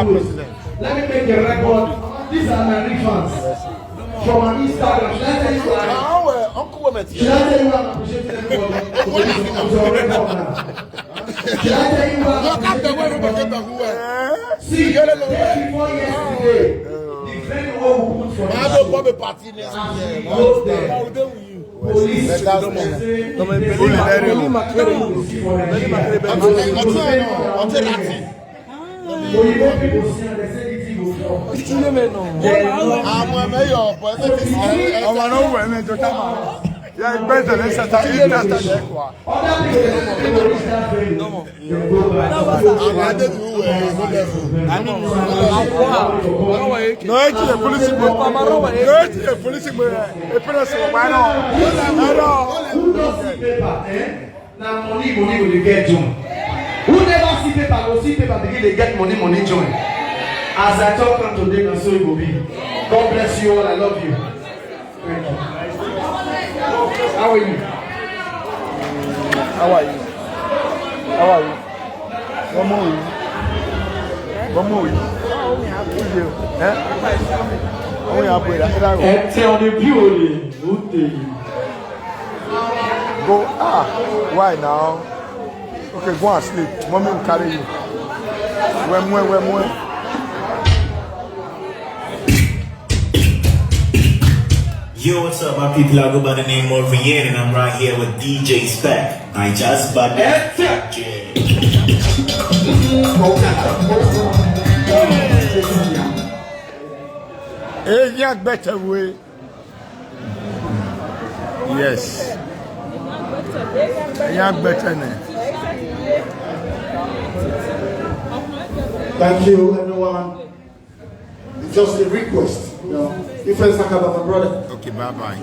Let me make a record. These are my refunds from an Instagram. Should I tell you why? Should I tell you why I'm appreciating everybody? It's your record now. Should I tell you why I'm appreciating everybody? See, 34 yesterday, the friend who put for police. Now money will get join. Who never see paper will see paper begin they get money join. As I talk on today, and so it will be. God bless you all. I love you. Thank you. How are you? How are you? How are you? One more. Tell the beauty. Go. Why now? Okay, go and sleep. Mommy will carry you. When. Yo, what's up, my people? I go by the name of Rien, and I'm right here with DJ Spec. I just bought that. Hey, young better way. Yes. Young better name. Thank you, everyone. It's just a request, you know. If it's like about my brother. Okay, bye-bye.